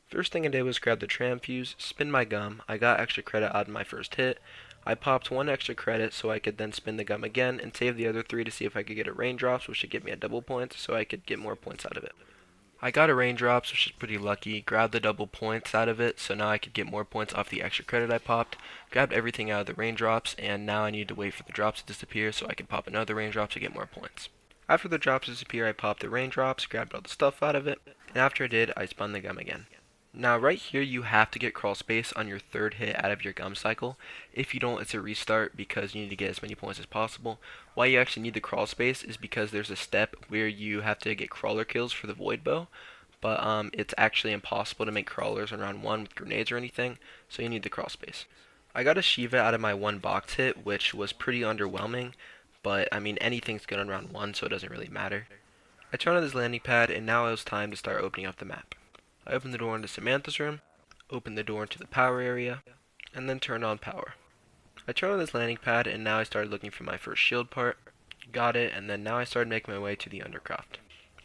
First thing I did was grab the tram fuse, spin my gum. I got extra credit out of my first hit. I popped one extra credit so I could then spin the gum again and save the other three to see if I could get a raindrops, which should give me a double point so I could get more points out of it. I got a raindrops, which is pretty lucky, grabbed the double points out of it, so now I could get more points off the extra credit I popped, grabbed everything out of the raindrops, and now I need to wait for the drops to disappear so I can pop another raindrop to get more points. After the drops disappear, I popped the raindrops, grabbed all the stuff out of it, and after I did, I spun the gum again. Now right here you have to get crawl space on your third hit out of your gum cycle. If you don't, it's a restart because you need to get as many points as possible. Why you actually need the crawl space is because there's a step where you have to get crawler kills for the void bow, but it's actually impossible to make crawlers in round 1 with grenades or anything, so you need the crawl space. I got a Shiva out of my one box hit, which was pretty underwhelming, but I mean anything's good in round 1, so it doesn't really matter. I turned on this landing pad, and now it was time to start opening up the map. I opened the door into Samantha's room, opened the door into the power area, and then turned on power. I turned on this landing pad, and now I started looking for my first shield part, got it, and then now I started making my way to the undercroft.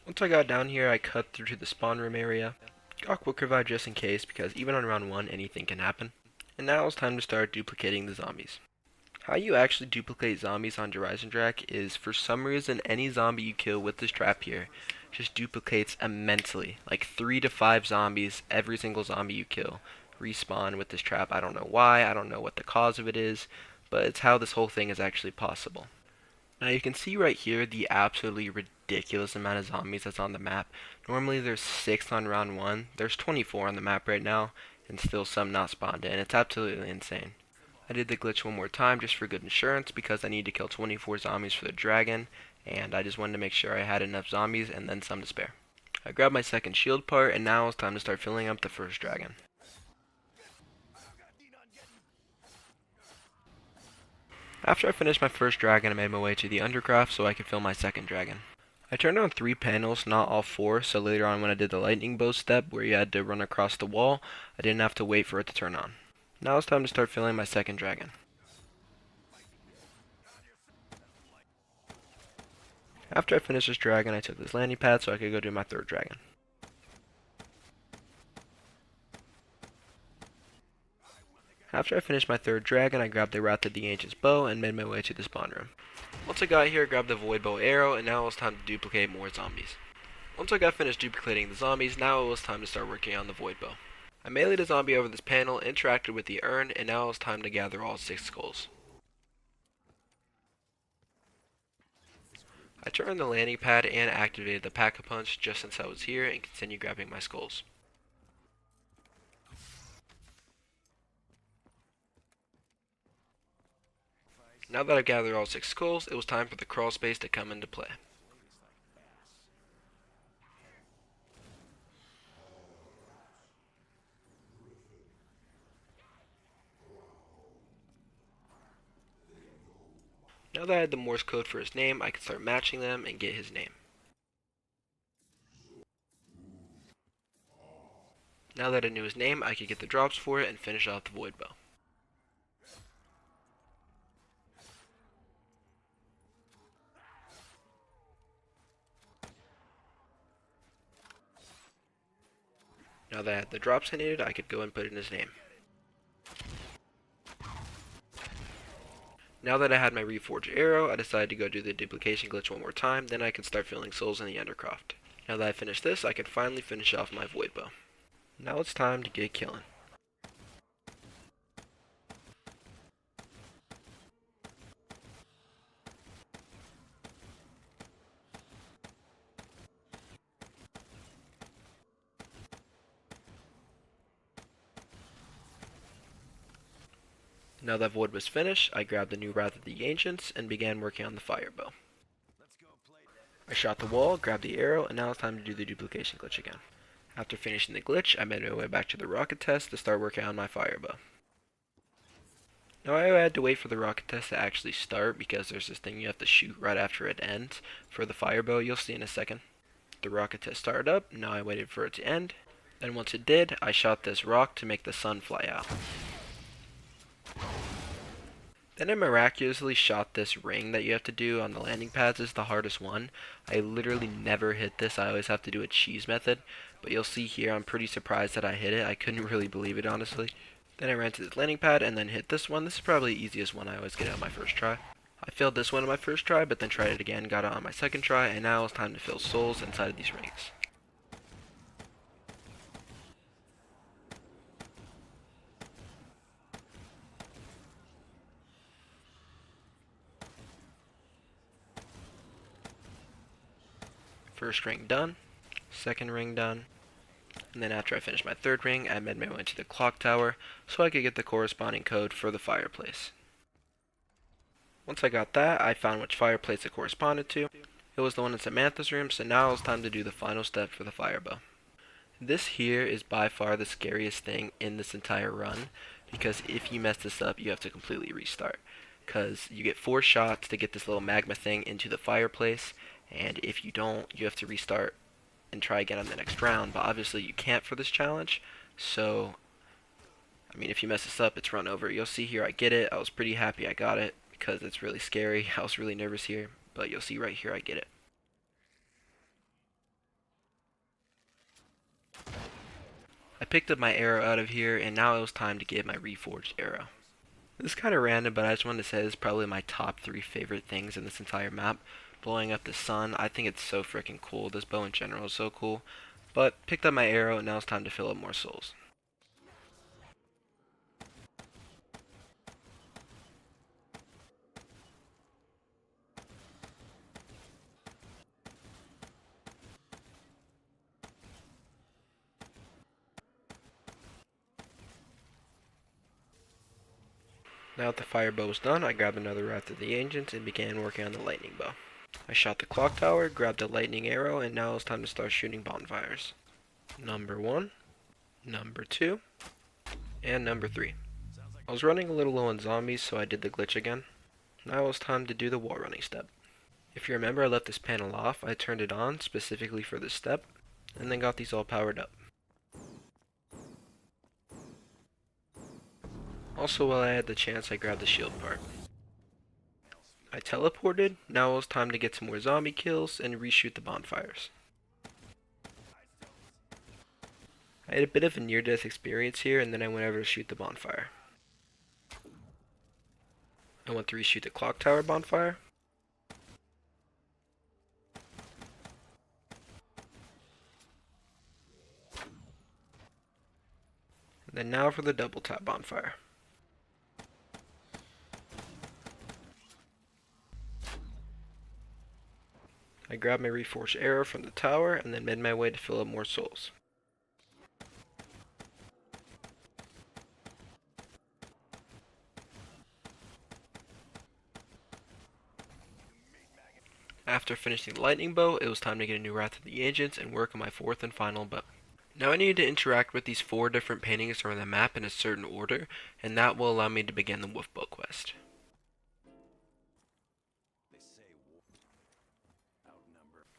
Once I got down here, I cut through to the spawn room area, got quick revive just in case, because even on round 1, anything can happen. And now it's time to start duplicating the zombies. How you actually duplicate zombies on Deriesndrache is, for some reason, any zombie you kill with this trap here just duplicates immensely. Like 3 to 5 zombies, every single zombie you kill, respawn with this trap. I don't know why, I don't know what the cause of it is, but it's how this whole thing is actually possible. Now you can see right here the absolutely ridiculous amount of zombies that's on the map. Normally there's 6 on round 1, there's 24 on the map right now, and still some not spawned in. It's absolutely insane. I did the glitch one more time just for good insurance because I need to kill 24 zombies for the dragon, and I just wanted to make sure I had enough zombies and then some to spare. I grabbed my second shield part, and now it's time to start filling up the first dragon. After I finished my first dragon, I made my way to the undercroft so I could fill my second dragon. I turned on 3 panels, not all 4, so later on when I did the lightning bow step where you had to run across the wall, I didn't have to wait for it to turn on. Now it's time to start filling my second dragon. After I finished this dragon, I took this landing pad so I could go do my third dragon. After I finished my third dragon, I grabbed the Wrath of the Ancient's bow and made my way to the spawn room. Once I got here, I grabbed the void bow arrow, and now it was time to duplicate more zombies. Once I got finished duplicating the zombies, now it was time to start working on the void bow. I meleeed a zombie over this panel, interacted with the urn, and now it was time to gather all 6 skulls. I turned on the landing pad and activated the pack-a-punch just since I was here and continued grabbing my skulls. Now that I've gathered all 6 skulls, it was time for the crawl space to come into play. Now that I had the Morse code for his name, I could start matching them and get his name. Now that I knew his name, I could get the drops for it and finish off the void bow. Now that I had the drops I needed, I could go and put in his name. Now that I had my reforged arrow, I decided to go do the duplication glitch one more time, then I could start filling souls in the undercroft. Now that I finished this, I could finally finish off my void bow. Now it's time to get killing. Now that void was finished, I grabbed the new Wrath of the Ancients and began working on the fire bow. I shot the wall, grabbed the arrow, and now it's time to do the duplication glitch again. After finishing the glitch, I made my way back to the rocket test to start working on my fire bow. Now I had to wait for the rocket test to actually start because there's this thing you have to shoot right after it ends for the fire bow. You'll see in a second. The rocket test started up, now I waited for it to end, and once it did, I shot this rock to make the sun fly out. Then I miraculously shot this ring that you have to do on the landing pads. Is the hardest one. I literally never hit this. I always have to do a cheese method. But you'll see here, I'm pretty surprised that I hit it. I couldn't really believe it, honestly. Then I ran to this landing pad and then hit this one. This is probably the easiest one I always get on my first try. I failed this one on my first try, but then tried it again, got it on my second try, and now it's time to fill souls inside of these rings. First ring done, second ring done, and then after I finished my third ring, I made my way to the clock tower so I could get the corresponding code for the fireplace. Once I got that, I found which fireplace it corresponded to. It was the one in Samantha's room, so now it's time to do the final step for the firebow. This here is by far the scariest thing in this entire run, because if you mess this up, you have to completely restart. Because you get 4 shots to get this little magma thing into the fireplace, and if you don't, you have to restart and try again on the next round. But obviously you can't for this challenge, so I mean, if you mess this up, it's run over. You'll see here I get it. I was pretty happy I got it because it's really scary. I was really nervous here, but you'll see right here I get it. I picked up my arrow out of here, and now it was time to get my reforged arrow. This is kind of random, but I just wanted to say this is probably my top 3 favorite things in this entire map. Blowing up the sun, I think it's so freaking cool. This bow in general is so cool. But picked up my arrow, and now it's time to fill up more souls. Now that the fire bow was done, I grabbed another Wrath of the Ancients and began working on the lightning bow. I shot the clock tower, grabbed the lightning arrow, and now it's time to start shooting bonfires. Number 1, number 2, and number 3. I was running a little low on zombies, so I did the glitch again. Now it's time to do the wall running step. If you remember, I left this panel off. I turned it on specifically for this step, and then got these all powered up. Also, while I had the chance, I grabbed the shield part. I teleported. Now it was time to get some more zombie kills and reshoot the bonfires. I had a bit of a near-death experience here, and then I went over to shoot the bonfire. I went to reshoot the clock tower bonfire. And then now for the double tap bonfire. I grabbed my reforged arrow from the tower and then made my way to fill up more souls. After finishing the lightning bow, it was time to get a new Wrath of the Ancients and work on my 4th and final bow. Now I needed to interact with these 4 different paintings around the map in a certain order, and that will allow me to begin the wolf bow quest.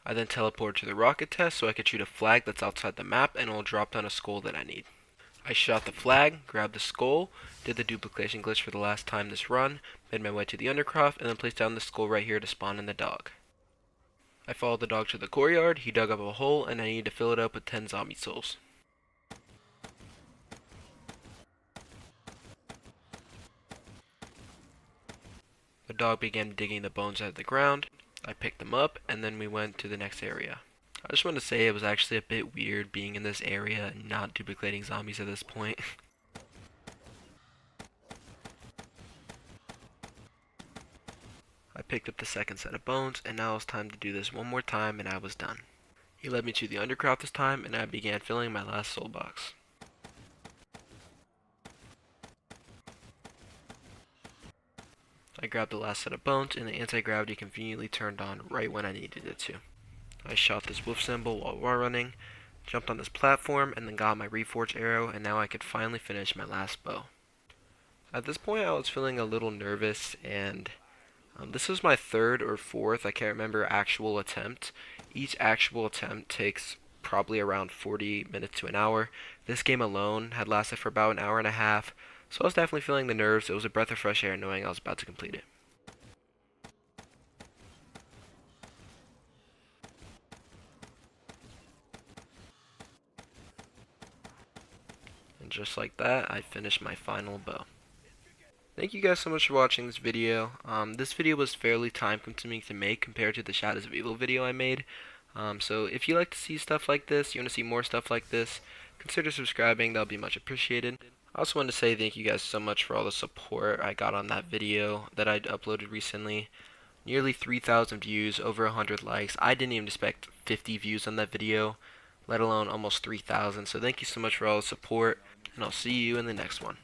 I then teleported to the rocket test so I could shoot a flag that's outside the map and it will drop down a skull that I need. I shot the flag, grabbed the skull, did the duplication glitch for the last time this run, made my way to the undercroft, and then placed down the skull right here to spawn in the dog. I followed the dog to the courtyard, he dug up a hole, and I needed to fill it up with 10 zombie souls. The dog began digging the bones out of the ground. I picked them up, and then we went to the next area. I just want to say it was actually a bit weird being in this area and not duplicating zombies at this point. I picked up the second set of bones, and now it was time to do this one more time, and I was done. He led me to the undercroft this time, and I began filling my last soul box. I grabbed the last set of bones, and the anti-gravity conveniently turned on right when I needed it to. I shot this wolf symbol while wall running, jumped on this platform, and then got my reforged arrow, and now I could finally finish my last bow. At this point I was feeling a little nervous, and this was my 3rd or 4th, I can't remember, actual attempt. Each actual attempt takes probably around 40 minutes to an hour. This game alone had lasted for about an hour and a half, So I was definitely feeling the nerves. It was a breath of fresh air knowing I was about to complete it. And just like that, I finished my final bow. Thank you guys so much for watching this video. This video was fairly time consuming to make compared to the Shadows of Evil video I made. So if you like to see stuff like this, you want to see more stuff like this, consider subscribing, that'll be much appreciated. I also wanted to say thank you guys so much for all the support I got on that video that I uploaded recently. Nearly 3,000 views, over 100 likes. I didn't even expect 50 views on that video, let alone almost 3,000. So thank you so much for all the support, and I'll see you in the next one.